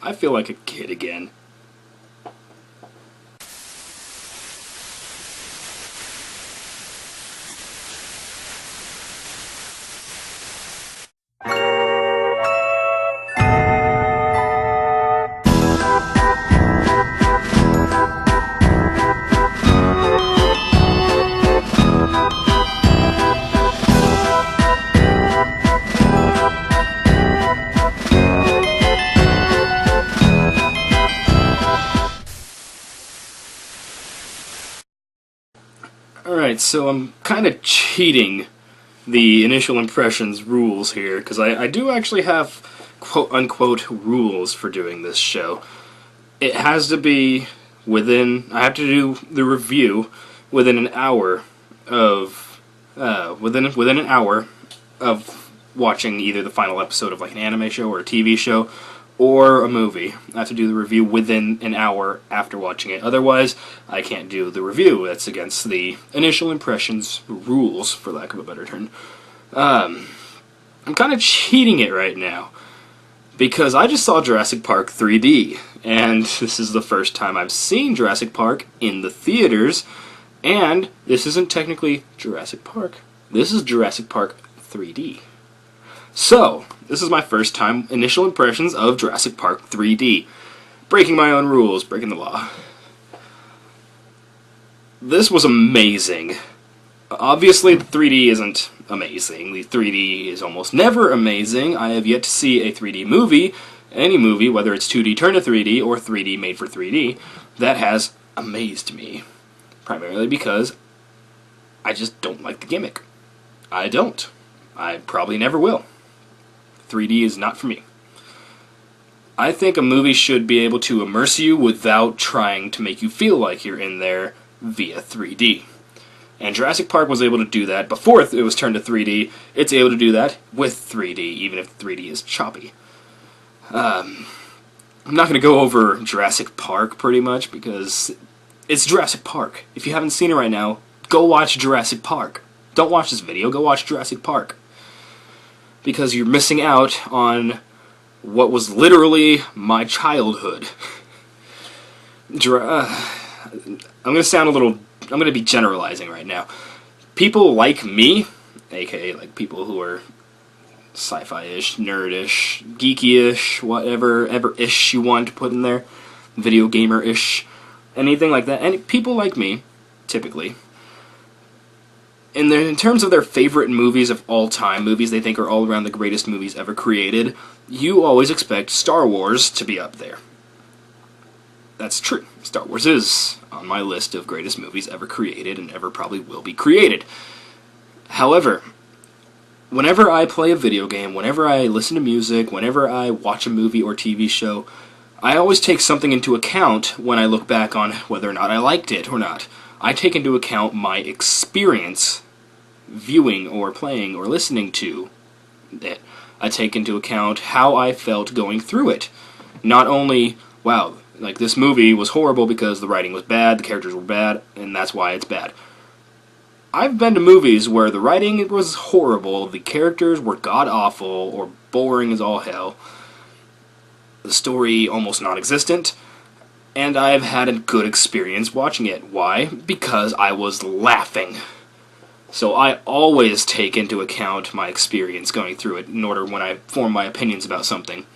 I feel like a kid again. Alright, so I'm kind of cheating the initial impressions rules here, because I do actually have quote-unquote rules for doing this show. It has to be I have to do the review within an hour of, within an hour of watching either the final episode of like an anime show or a TV show, or a movie. I have to do the review within an hour after watching it. Otherwise, I can't do the review. That's against the initial impressions rules, for lack of a better term. I'm kind of cheating it right now, because I just saw Jurassic Park 3D, and this is the first time I've seen Jurassic Park in the theaters, and this isn't technically Jurassic Park. This is Jurassic Park 3D. So, this is my first time initial impressions of Jurassic Park 3D. Breaking my own rules, breaking the law. This was amazing. Obviously, the 3D isn't amazing. The 3D is almost never amazing. I have yet to see a 3D movie, any movie, whether it's 2D turned to 3D or 3D made for 3D, that has amazed me. Primarily because I just don't like the gimmick. I don't. I probably never will. 3D is not for me. I think a movie should be able to immerse you without trying to make you feel like you're in there via 3D. And Jurassic Park was able to do that before it was turned to 3D. It's able to do that with 3D, even if 3D is choppy. I'm not going to go over Jurassic Park pretty much because it's Jurassic Park. If you haven't seen it right now, go watch Jurassic Park. Don't watch this video, go watch Jurassic Park. Because you're missing out on what was literally my childhood. I'm going to be generalizing right now. People like me, aka like people who are sci-fi-ish, nerd-ish, geeky-ish, whatever, ever-ish you want to put in there, video gamer-ish, anything like that, and people like me, typically, in terms of their favorite movies of all time, movies they think are all around the greatest movies ever created, you always expect Star Wars to be up there. That's true. Star Wars is on my list of greatest movies ever created and ever probably will be created. However, whenever I play a video game, whenever I listen to music, whenever I watch a movie or TV show, I always take something into account when I look back on whether or not I liked it or not. I take into account my experience viewing or playing or listening to it. I take into account how I felt going through it. Not only, wow, like this movie was horrible because the writing was bad, the characters were bad, and that's why it's bad. I've been to movies where the writing was horrible, the characters were god-awful or boring as all hell, the story almost non-existent, and I've had a good experience watching it. Why? Because I was laughing. So I always take into account my experience going through it in order when I form my opinions about something.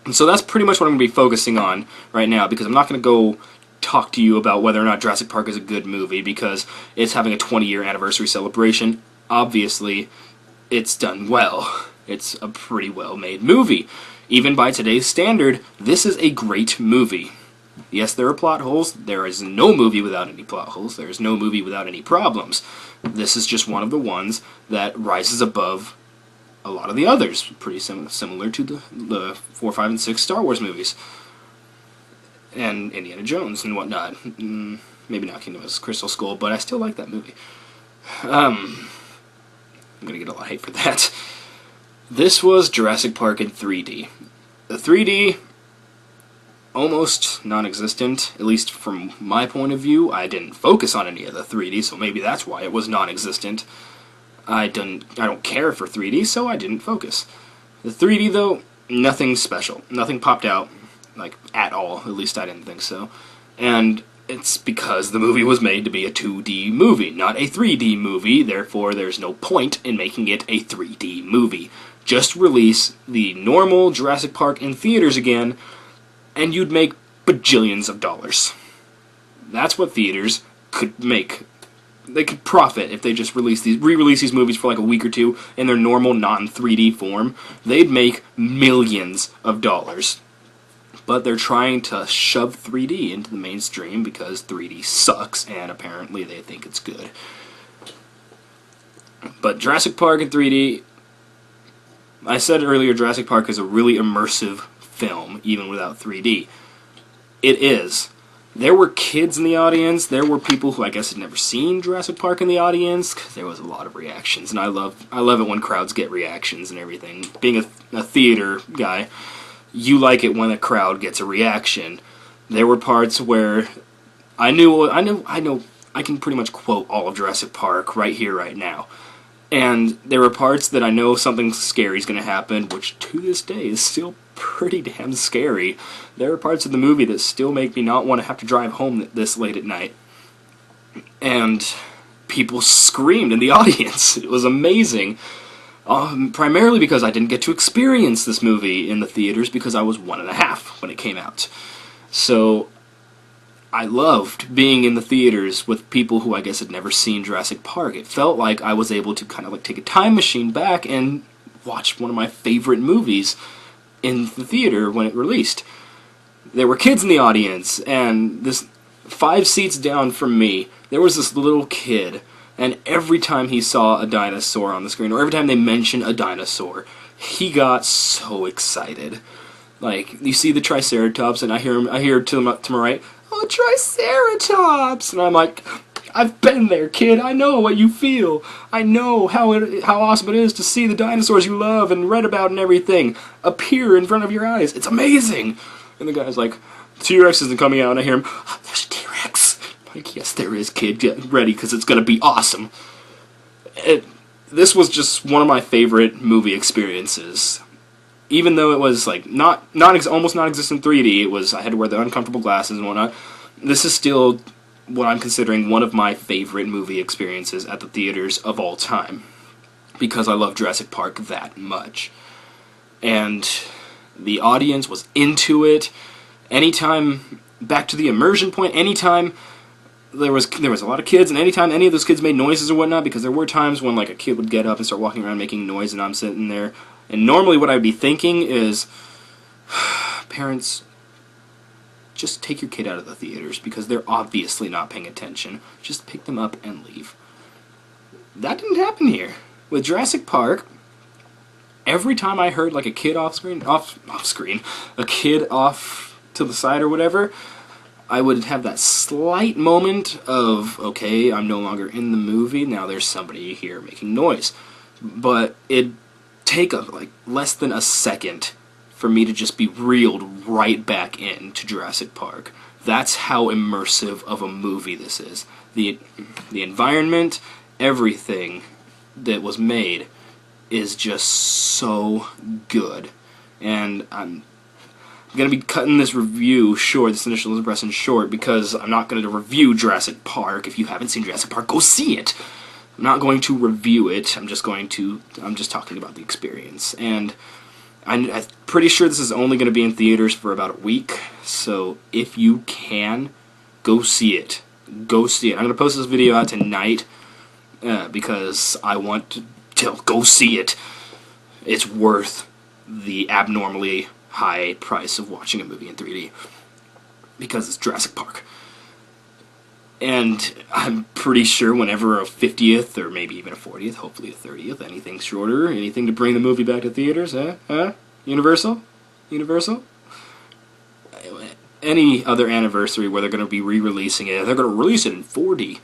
And so that's pretty much what I'm going to be focusing on right now, because I'm not going to go talk to you about whether or not Jurassic Park is a good movie, because it's having a 20-year anniversary celebration. Obviously, it's done well. It's a pretty well-made movie. Even by today's standard, this is a great movie. Yes, there are plot holes. There is no movie without any plot holes. There is no movie without any problems. This is just one of the ones that rises above a lot of the others. Pretty similar to the 4, 5, and 6 Star Wars movies. And Indiana Jones and whatnot. Maybe not Kingdom of Crystal Skull, but I still like that movie. I'm going to get a lot of hate for that. This was Jurassic Park in 3D. The 3D, almost non-existent, at least from my point of view. I didn't focus on any of the 3D, so maybe that's why it was non-existent. I don't care for 3D, so I didn't focus. The 3D, though, nothing special. Nothing popped out. like, at all. At least I didn't think so. And it's because the movie was made to be a 2D movie, not a 3D movie, therefore there's no point in making it a 3D movie. Just release the normal Jurassic Park in theaters again, and you'd make bajillions of dollars. That's what theaters could make. They could profit if they just re-release these movies for like a week or two in their normal non-3D form. They'd make millions of dollars. But they're trying to shove 3D into the mainstream because 3D sucks, and apparently they think it's good. But Jurassic Park in 3D, I said earlier, Jurassic Park is a really immersive film, even without 3D. It is. There were kids in the audience, there were people who I guess had never seen Jurassic Park in the audience, 'cause there was a lot of reactions, and I love it when crowds get reactions and everything. Being a theater guy, you like it when a crowd gets a reaction. There were parts where I can pretty much quote all of Jurassic Park right here, right now. And there were parts that I know something scary is going to happen, which to this day is still pretty damn scary. There are parts of the movie that still make me not want to have to drive home this late at night. And people screamed in the audience. It was amazing. Primarily because I didn't get to experience this movie in the theaters because I was 1.5 when it came out. So I loved being in the theaters with people who I guess had never seen Jurassic Park. It felt like I was able to kind of like take a time machine back and watch one of my favorite movies in the theater when it released. There were kids in the audience, and this 5 seats down from me, there was this little kid, and every time he saw a dinosaur on the screen, or every time they mentioned a dinosaur, he got so excited. Like, you see the Triceratops, and I hear to my right, "Oh, Triceratops!" And I'm like, I've been there, kid. I know what you feel. I know how awesome it is to see the dinosaurs you love and read about and everything appear in front of your eyes. It's amazing. And the guy's like, T-Rex isn't coming out, and I hear him, "Oh, there's a T-Rex." I'm like, yes, there is, kid. Get ready, because it's going to be awesome. This was just one of my favorite movie experiences. Even though it was like almost non-existent 3D, I had to wear the uncomfortable glasses and whatnot. This is still what I'm considering one of my favorite movie experiences at the theaters of all time, because I love Jurassic Park that much. And the audience was into it. Anytime, back to the immersion point, anytime there was a lot of kids, and anytime any of those kids made noises or whatnot, because there were times when like a kid would get up and start walking around making noise, and I'm sitting there, and normally what I'd be thinking is, parents, just take your kid out of the theaters, because they're obviously not paying attention. Just pick them up and leave. That didn't happen here. With Jurassic Park, every time I heard like a kid off screen, a kid off to the side or whatever, I would have that slight moment of, okay, I'm no longer in the movie, now there's somebody here making noise. But it'd take like less than a second for me to just be reeled right back into Jurassic Park. That's how immersive of a movie this is. The environment, everything that was made is just so good. And I'm going to be cutting this review short, this initial impression short, because I'm not going to review Jurassic Park. If you haven't seen Jurassic Park, go see it. I'm not going to review it. I'm just talking about the experience. And I'm pretty sure this is only going to be in theaters for about a week, so if you can, go see it. Go see it. I'm going to post this video out tonight because I want to go see it. It's worth the abnormally high price of watching a movie in 3D, because it's Jurassic Park. And I'm pretty sure whenever a 50th, or maybe even a 40th, hopefully a 30th, anything shorter, anything to bring the movie back to theaters, Universal? Any other anniversary where they're going to be re-releasing it, they're going to release it in 4D,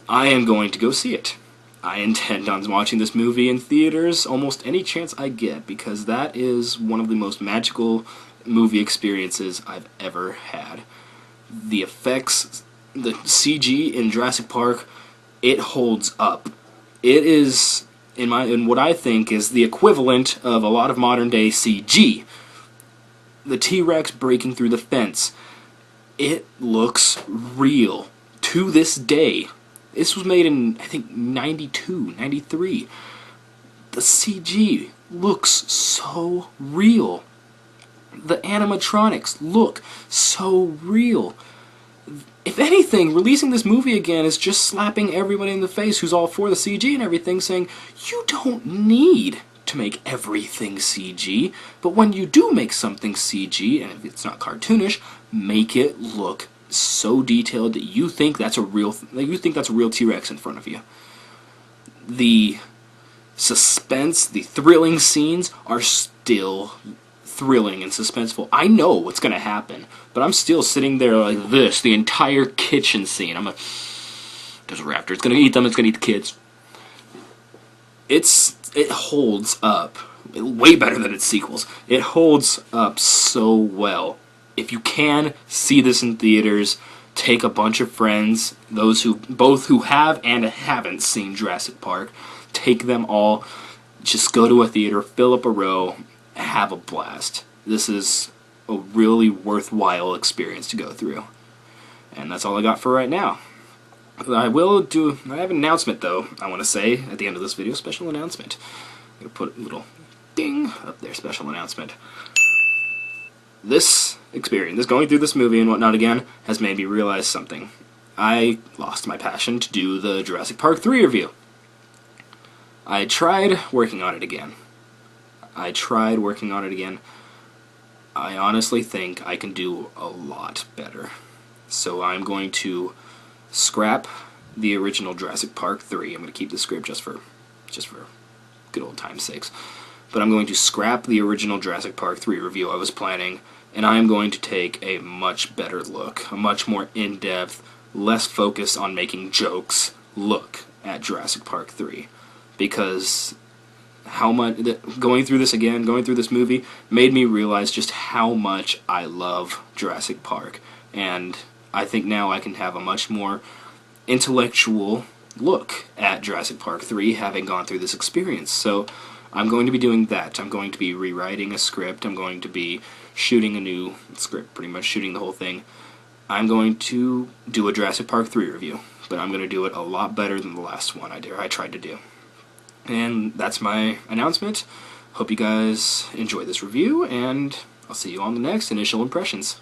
I am going to go see it. I intend on watching this movie in theaters almost any chance I get, because that is one of the most magical movie experiences I've ever had. The effects, the CG in Jurassic Park, it holds up. It is, in what I think is the equivalent of a lot of modern day CG. the T-Rex breaking through the fence. It looks real to this day. This was made in, I think, 92, 93. The CG looks so real. The animatronics look so real. If anything, releasing this movie again is just slapping everybody in the face who's all for the CG and everything, saying, you don't need to make everything CG, but when you do make something CG, and if it's not cartoonish, make it look so detailed that you think that's a real T-Rex in front of you. The suspense, the thrilling scenes are still thrilling and suspenseful. I know what's going to happen, but I'm still sitting there like this, the entire kitchen scene. I'm like, there's a raptor, it's going to eat them, it's going to eat the kids. It holds up way better than its sequels. It holds up so well. If you can see this in theaters, take a bunch of friends, those who have and haven't seen Jurassic Park, take them all, just go to a theater, fill up a row, have a blast. This is a really worthwhile experience to go through. And that's all I got for right now. I have an announcement though, I want to say, at the end of this video, special announcement. I'm going to put a little ding up there, special announcement. This experience, going through this movie and whatnot again, has made me realize something. I lost my passion to do the Jurassic Park 3 review. I tried working on it again. I honestly think I can do a lot better. So I'm going to scrap the original Jurassic Park 3. I'm going to keep the script just for good old time's sakes. But I'm going to scrap the original Jurassic Park 3 review I was planning, and I'm going to take a much better look, a much more in-depth, less focused on making jokes look at Jurassic Park 3. Because going through this movie, made me realize just how much I love Jurassic Park. And I think now I can have a much more intellectual look at Jurassic Park 3, having gone through this experience. So I'm going to be doing that. I'm going to be rewriting a script. I'm going to be shooting a new script, pretty much shooting the whole thing. I'm going to do a Jurassic Park 3 review, but I'm going to do it a lot better than the last one I tried to do. And that's my announcement. Hope you guys enjoy this review, and I'll see you on the next Initial Impressions.